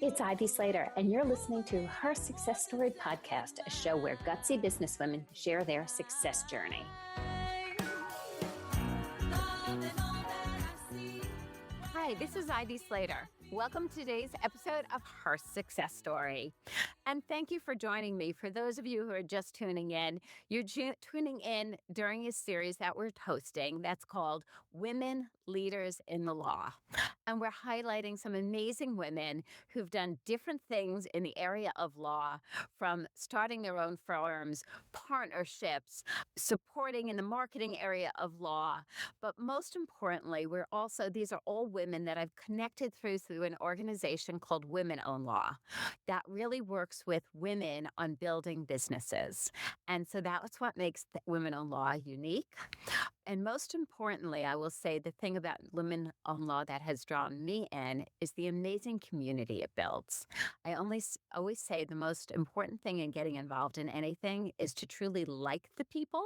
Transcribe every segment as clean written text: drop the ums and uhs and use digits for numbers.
It's Ivy Slater, and you're listening to Her Success Story podcast, a show where gutsy businesswomen share their success journey. Hi, this is Ivy Slater. Welcome to today's episode of Her Success Story. And thank you for joining me. For those of you who are just tuning in, you're tuning in during a series that we're hosting that's called Women Leaders in the Law. And we're highlighting some amazing women who've done different things in the area of law, from starting their own firms, partnerships, supporting in the marketing area of law. But most importantly, these are all women that I've connected through an organization called Women Own Law that really works with women on building businesses. And so that's what makes Women Own Law unique. And most importantly, I will say the thing about Women Own Law that has drawn me in is the amazing community it builds. I always say the most important thing in getting involved in anything is to truly like the people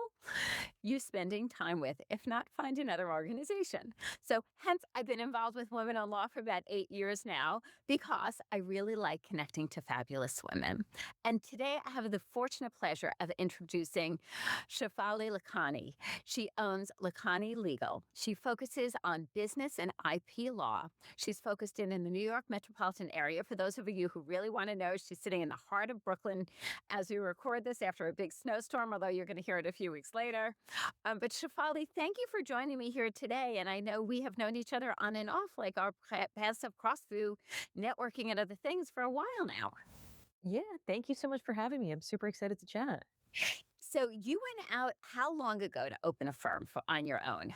you're spending time with, if not find another organization. So hence, I've been involved with Women Own Law for about 8 years now because I really like connecting to fabulous women. And today I have the fortunate pleasure of introducing Shefali Lakhani. She owns Lakhani Legal. She focuses on business and IP law. She's focused in the New York metropolitan area. For those of you who really want to know, she's sitting in the heart of Brooklyn as we record this after a big snowstorm, although you're going to hear it a few weeks later. But Shefali, thank you for joining me here today. And I know we have known each other on and off, like our paths have crossed through networking and other things for a while now. Yeah, thank you so much for having me. I'm super excited to chat. So you went out how long ago to open a firm on your own?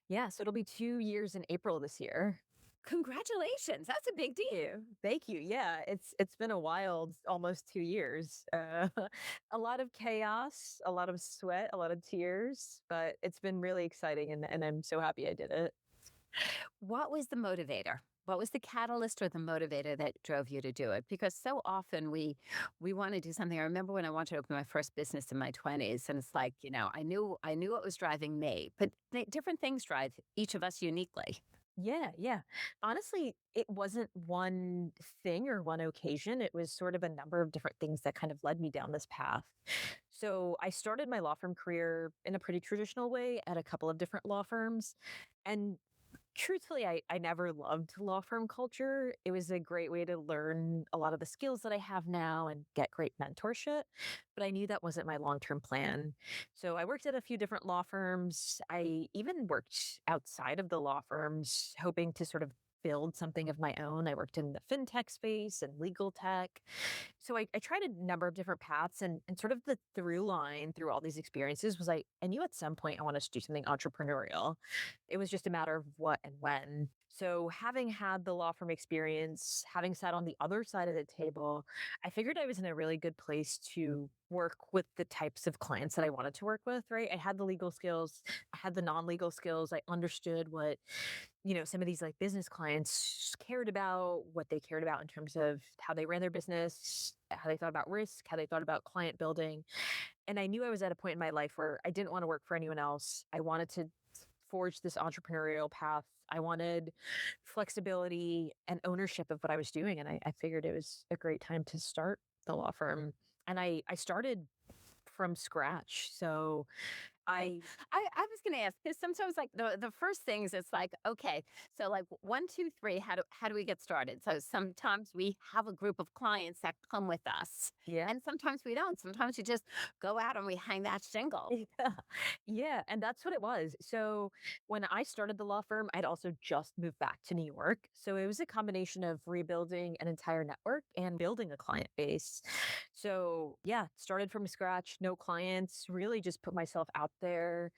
Yeah, so it'll be 2 years in April this year. Congratulations. That's a big deal. Thank you. Yeah, it's been a wild almost 2 years. A lot of chaos, a lot of sweat, a lot of tears, but it's been really exciting and I'm so happy I did it. What was the motivator? What was the catalyst or the motivator that drove you to do it? Because so often we want to do something. I remember when I wanted to open my first business in my 20s, and it's like, I knew what was driving me, but different things drive each of us uniquely. Yeah. Honestly, it wasn't one thing or one occasion. It was sort of a number of different things that kind of led me down this path. So I started my law firm career in a pretty traditional way at a couple of different law firms. And truthfully, I never loved law firm culture. It was a great way to learn a lot of the skills that I have now and get great mentorship, but I knew that wasn't my long-term plan. So I worked at a few different law firms. I even worked outside of the law firms, hoping to sort of build something of my own. I worked in the fintech space and legal tech. So I tried a number of different paths, and sort of the through line through all these experiences was I knew at some point I wanted to do something entrepreneurial. It was just a matter of what and when. So having had the law firm experience, having sat on the other side of the table, I figured I was in a really good place to work with the types of clients that I wanted to work with, right? I had the legal skills, I had the non-legal skills. I understood what, some of these like business clients cared about, what they cared about in terms of how they ran their business, how they thought about risk, how they thought about client building. And I knew I was at a point in my life where I didn't want to work for anyone else. I wanted to forge this entrepreneurial path. I wanted flexibility and ownership of what I was doing. And I figured it was a great time to start the law firm. And I started from scratch. So I was going to ask, because sometimes like the first things, it's like, okay, so like 1, 2, 3, how do we get started? So sometimes we have a group of clients that come with us. Yeah. And sometimes we don't. Sometimes we just go out and we hang that shingle. Yeah. And that's what it was. So when I started the law firm, I'd also just moved back to New York. So it was a combination of rebuilding an entire network and building a client base. So yeah, started from scratch, no clients, really just put myself out there,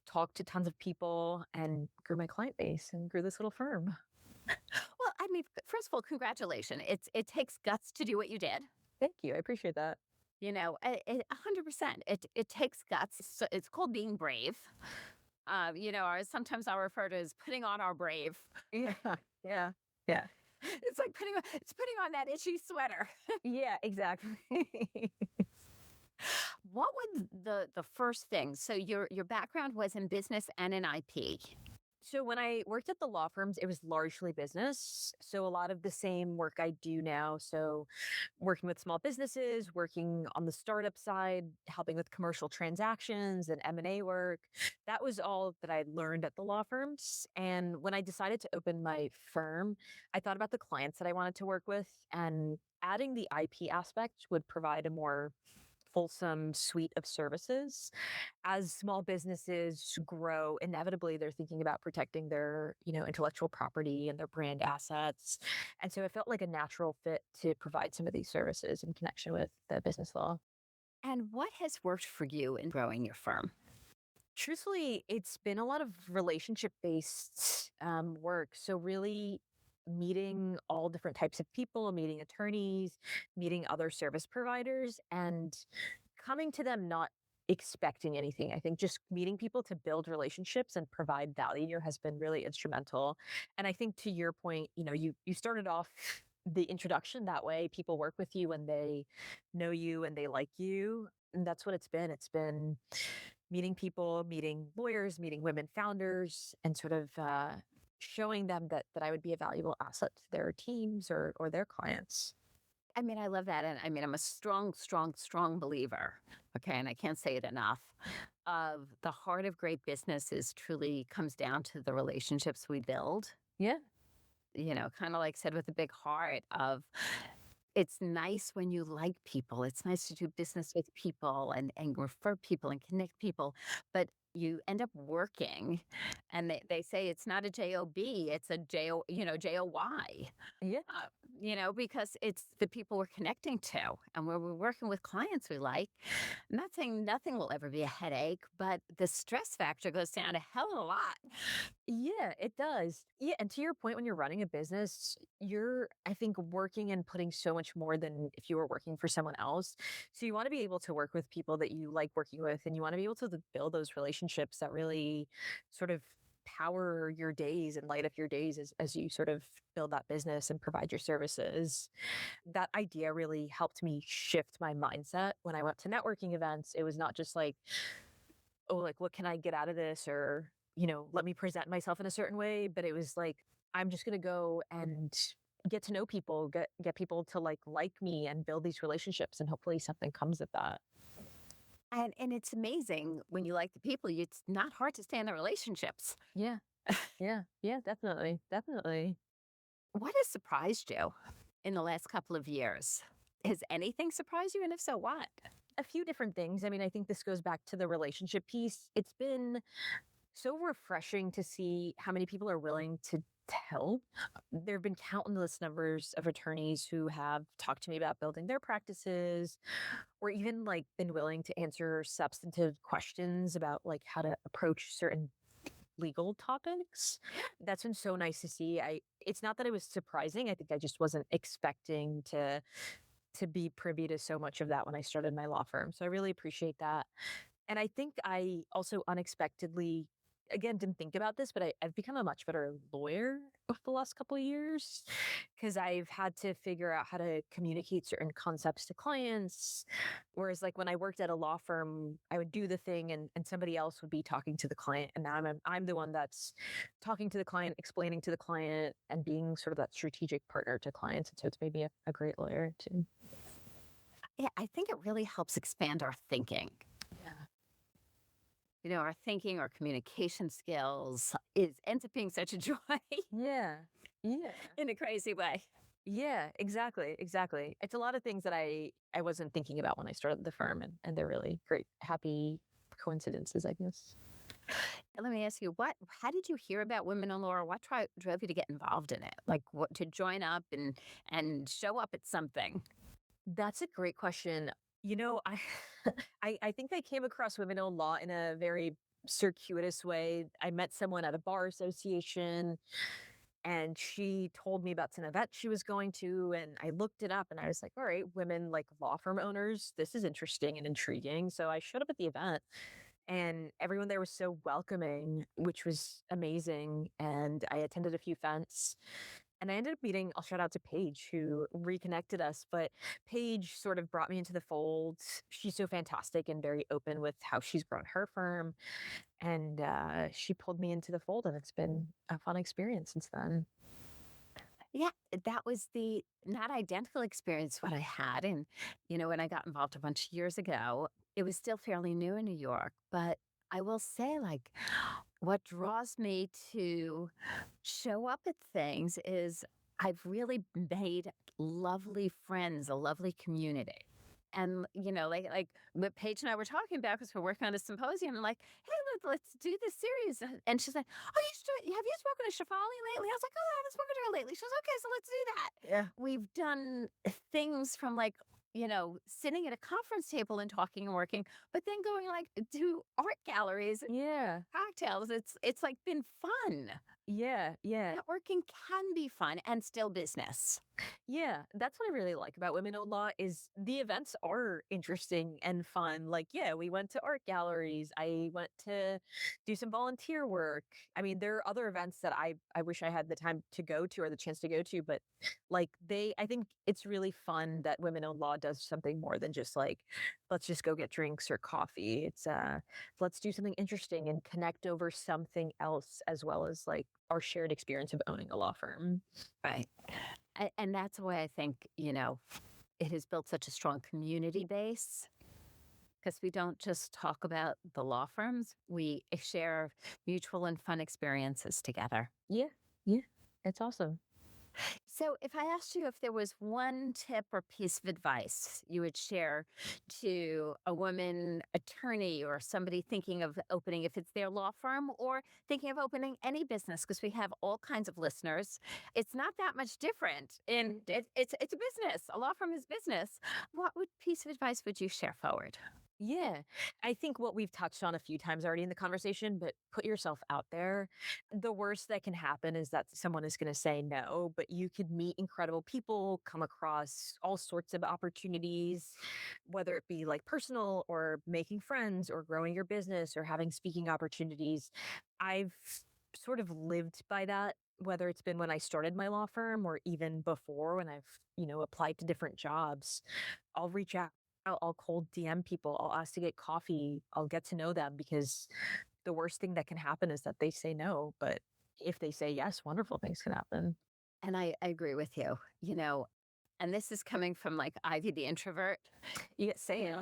talked to tons of people, and grew my client base and grew this little firm. Well, I mean, first of all, congratulations. It takes guts to do what you did. Thank you. I appreciate that. 100%. It takes guts. It's called being brave. Or sometimes I'll refer to as putting on our brave. Yeah. It's like putting on that itchy sweater. Yeah, exactly. What was the first thing? So your background was in business and in IP. So when I worked at the law firms, it was largely business. So a lot of the same work I do now. So working with small businesses, working on the startup side, helping with commercial transactions and M&A work. That was all that I learned at the law firms. And when I decided to open my firm, I thought about the clients that I wanted to work with, and adding the IP aspect would provide a more fulsome suite of services. As small businesses grow, inevitably they're thinking about protecting their, intellectual property and their brand assets. And so it felt like a natural fit to provide some of these services in connection with the business law. And what has worked for you in growing your firm? Truthfully, it's been a lot of relationship based work. So, really meeting all different types of people, meeting attorneys, meeting other service providers, and coming to them not expecting anything. I think just meeting people to build relationships and provide value has been really instrumental. And I think to your point, you started off the introduction that way. People work with you and they know you and they like you. And that's what it's been. It's been meeting people, meeting lawyers, meeting women founders, and sort of showing them that I would be a valuable asset to their teams or their clients. I mean, I love that. And I mean, I'm a strong, strong, strong believer. Okay. And I can't say it enough. Of the heart of great businesses truly comes down to the relationships we build. Yeah. Kind of like said with a big heart of it's nice when you like people. It's nice to do business with people and refer people and connect people. But you end up working and they say it's not a job, it's a joy. Yeah. Because it's the people we're connecting to and where we're working with clients we like. I'm not saying nothing will ever be a headache, but the stress factor goes down a hell of a lot. Yeah, it does. Yeah. And to your point, when you're running a business, you're, I think, working and putting so much more than if you were working for someone else. So you want to be able to work with people that you like working with, and you want to be able to build those relationships that really sort of power your days and light up your days as you sort of build that business and provide your services. That idea really helped me shift my mindset when I went to networking events. It was not just like, oh, like, what can I get out of this? Or, let me present myself in a certain way. But it was like, I'm just going to go and get to know people, get people to like me and build these relationships. And hopefully something comes of that. And it's amazing when you like the people, it's not hard to stay in the relationships. Yeah. Yeah. Yeah. Definitely. Definitely. What has surprised you in the last couple of years? Has anything surprised you? And if so, what? A few different things. I mean, I think this goes back to the relationship piece. It's been so refreshing to see how many people are willing to help. There have been countless numbers of attorneys who have talked to me about building their practices, or even like been willing to answer substantive questions about like how to approach certain legal topics. That's been so nice to see. It's not that it was surprising. I think I just wasn't expecting to be privy to so much of that when I started my law firm. So I really appreciate that. And I think I also unexpectedly, again, didn't think about this, but I've become a much better lawyer over the last couple of years because I've had to figure out how to communicate certain concepts to clients. Whereas, like, when I worked at a law firm, I would do the thing and somebody else would be talking to the client. And now I'm the one that's talking to the client, explaining to the client, and being sort of that strategic partner to clients. And so it's made me a great lawyer too. Yeah, I think it really helps expand our thinking. Yeah. Our thinking, our communication skills ends up being such a joy Yeah. Yeah. in a crazy way. Yeah, exactly. Exactly. It's a lot of things that I wasn't thinking about when I started the firm, and they're really great, happy coincidences, I guess. Let me ask you, how did you hear about Women in Law? Or what drove you to get involved in it? Like what to join up and show up at something? That's a great question. I I think I came across women in law in a very circuitous way. I met someone at a bar association, and she told me about an event she was going to, and I looked it up and I was like, all right, women like law firm owners, this is interesting and intriguing. So I showed up at the event, and everyone there was so welcoming, which was amazing. And I attended a few events, And I ended up meeting, I'll shout out to Paige who reconnected us, but Paige sort of brought me into the fold. She's so fantastic and very open with how she's grown her firm. And she pulled me into the fold, and it's been a fun experience since then. Yeah, that was the not identical experience what I had. And, when I got involved a bunch of years ago, it was still fairly new in New York. But I will say, like, what draws me to show up at things is I've really made lovely friends, a lovely community. And, like what Paige and I were talking about because we're working on a symposium. I'm like, hey, let's do this series. And she's like, oh, have you spoken to Shefali lately? I was like, oh, I haven't spoken to her lately. She was okay, so let's do that. Yeah. We've done things from like, sitting at a conference table and talking and working, but then going like to art galleries, Yeah. cocktails. It's like been fun. Yeah. Yeah. Networking can be fun and still business. Yeah, that's what I really like about Women Own Law is the events are interesting and fun. Like, yeah, we went to art galleries. I went to do some volunteer work. I mean, there are other events that I wish I had the time to go to or the chance to go to, but like I think it's really fun that Women Own Law does something more than just like, let's just go get drinks or coffee. It's let's do something interesting and connect over something else as well as like our shared experience of owning a law firm. Right. And that's why I think, it has built such a strong community base because we don't just talk about the law firms, we share mutual and fun experiences together. Yeah. Yeah. It's awesome. So, if I asked you if there was one tip or piece of advice you would share to a woman attorney or somebody thinking of opening, if it's their law firm or thinking of opening any business, because we have all kinds of listeners, it's not that much different. It's a business. A law firm is business. What piece of advice would you share forward? Yeah. I think what we've touched on a few times already in the conversation, but put yourself out there. The worst that can happen is that someone is going to say no, but you could meet incredible people, come across all sorts of opportunities, whether it be like personal or making friends or growing your business or having speaking opportunities. I've sort of lived by that. Whether it's been when I started my law firm or even before when I've, applied to different jobs, I'll reach out. I'll cold DM people. I'll ask to get coffee. I'll get to know them because the worst thing that can happen is that they say no. But if they say yes, wonderful things can happen. And I agree with you, and this is coming from like Ivy the introvert. You get saying,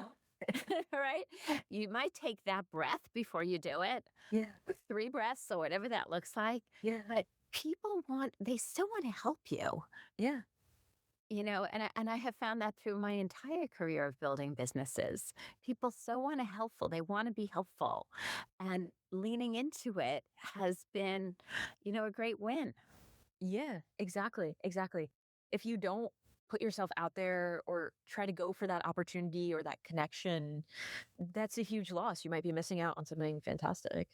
right? You might take that breath before you do it. Yeah. 3 breaths or whatever that looks like. Yeah. But they still want to help you. Yeah. And I have found that through my entire career of building businesses. People so want to helpful. They want to be helpful. And leaning into it has been, a great win. Yeah, exactly. Exactly. If you don't put yourself out there or try to go for that opportunity or that connection, that's a huge loss. You might be missing out on something fantastic.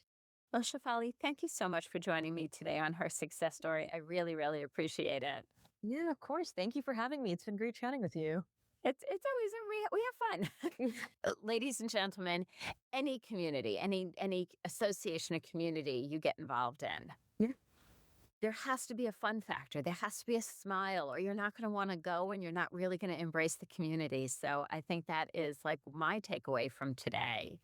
Well, Shefali, thank you so much for joining me today on Her Success Story. I really, really appreciate it. Yeah, of course. Thank you for having me. It's been great chatting with you. It's always we have fun. Ladies and gentlemen, any community, any association or community you get involved in. Yeah. There has to be a fun factor. There has to be a smile or you're not going to want to go and you're not really going to embrace the community. So I think that is like my takeaway from today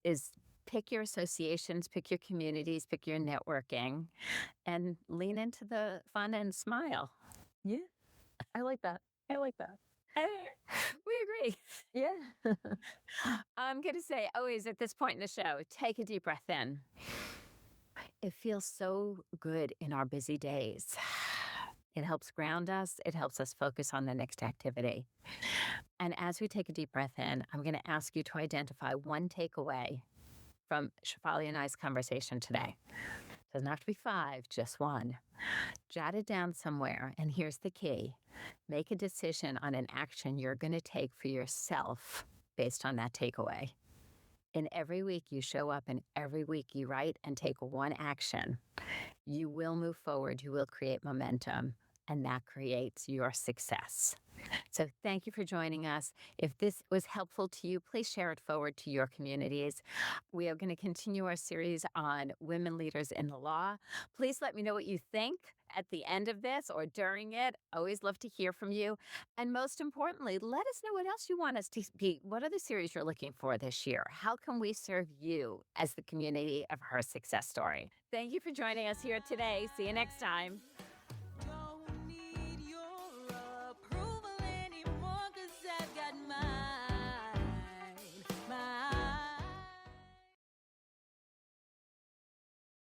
is pick your associations, pick your communities, pick your networking and lean into the fun and smile. Yeah. I like that. I like that. We agree. Yeah. I'm going to say always at this point in the show, take a deep breath in. It feels so good in our busy days. It helps ground us. It helps us focus on the next activity. And as we take a deep breath in, I'm going to ask you to identify one takeaway from Shefali and I's conversation today. Doesn't have to be 5, just 1. Jot it down somewhere, and here's the key. Make a decision on an action you're going to take for yourself based on that takeaway. And every week you show up and every week you write and take one action. You will move forward. You will create momentum. and that creates your success. So thank you for joining us. If this was helpful to you, please share it forward to your communities. We are going to continue our series on women leaders in the law. Please let me know what you think at the end of this or during it. Always love to hear from you. And most importantly, let us know what else you want us to be. What are the series you're looking for this year? How can we serve you as the community of Her Success Story? Thank you for joining us here today. See you next time.